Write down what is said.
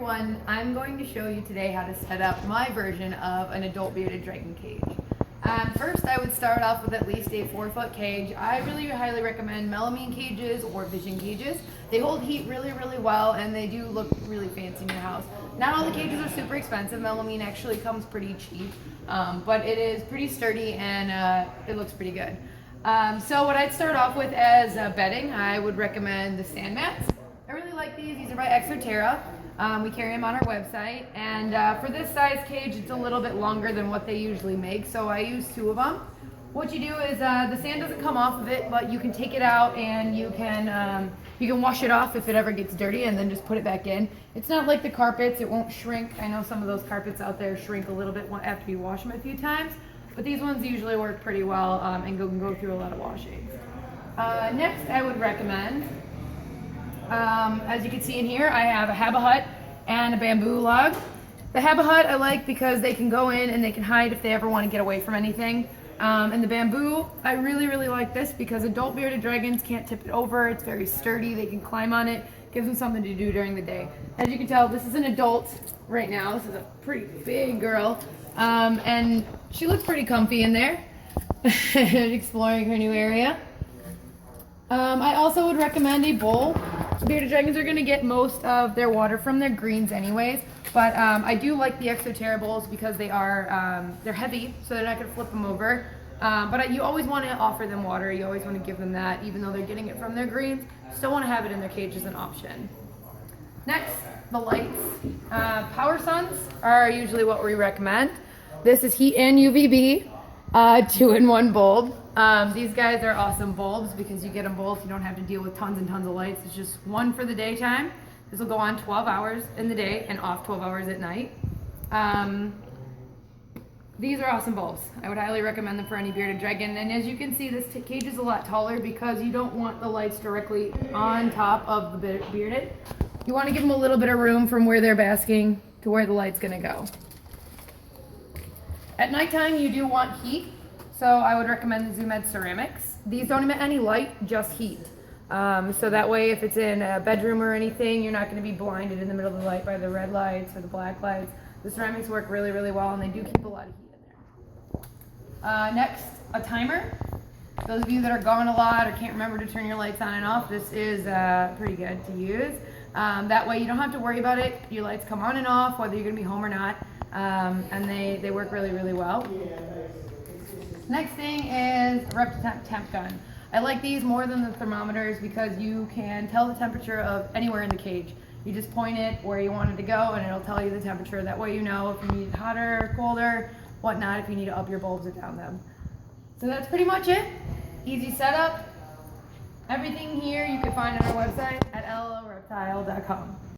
everyone, I'm going to show you today how to set up my version of an adult bearded dragon cage. First, I would start off with at least a 4-foot cage. I really highly recommend melamine cages or vision cages. They hold heat really well, and they do look really fancy in your house. Not all the cages are super expensive. Melamine actually comes pretty cheap, but it is pretty sturdy and it looks pretty good. So what I'd start off with as bedding, I would recommend the sand mats. I really like these. These are by Exoterra. We carry them on our website, and for this size cage, it's a little bit longer than what they usually make, so I use 2 of them. What you do is the sand doesn't come off of it, but you can take it out and you can wash it off if it ever gets dirty, and then just put it back in. It's not like the carpets; it won't shrink. I know some of those carpets out there shrink a little bit after you wash them a few times, but these ones usually work pretty well and can go through a lot of washing. Next, I would recommend. As you can see in here, I have a Habba hut and a bamboo log. The Habba hut I like because they can go in and they can hide if they ever want to get away from anything. And the bamboo, I really like this because adult bearded dragons can't tip it over. It's very sturdy. They can climb on it. Gives them something to do during the day. As you can tell, this is an adult right now. This is a pretty big girl. And she looks pretty comfy in there, exploring her new area. I also would recommend a bowl. Bearded dragons are going to get most of their water from their greens anyways, but I do like the Exoterra bowls because they're heavy, so they're not going to flip them over. But you always want to offer them water. You always want to give them that, even though they're getting it from their greens. Still want to have it in their cage as an option. Next, the lights. Power Suns are usually what we recommend. This is heat and UVB, 2-in-1 bulb. These guys are awesome bulbs because you get them both. You don't have to deal with tons and tons of lights. It's just one for the daytime. This will go on 12 hours in the day and off 12 hours at night. These are awesome bulbs. I would highly recommend them for any bearded dragon. And as you can see, this cage is a lot taller because you don't want the lights directly on top of the bearded. You want to give them a little bit of room from where they're basking to where the light's going to go. At nighttime, you do want heat. So I would recommend the Zoom Ed ceramics. These don't emit any light, just heat. So that way, if it's in a bedroom or anything, you're not going to be blinded in the middle of the light by the red lights or the black lights. The ceramics work really well, and they do keep a lot of heat in there. Next, a timer. Those of you that are gone a lot or can't remember to turn your lights on and off, this is pretty good to use. That way, you don't have to worry about it. Your lights come on and off, whether you're going to be home or not, and they work really well. Next thing is a ReptiTemp temp gun. I like these more than the thermometers because you can tell the temperature of anywhere in the cage. You just point it where you want it to go and it'll tell you the temperature. That way you know if you need it hotter, colder, whatnot, if you need to up your bulbs or down them. So that's pretty much it. Easy setup. Everything here you can find on our website at LLLReptile.com.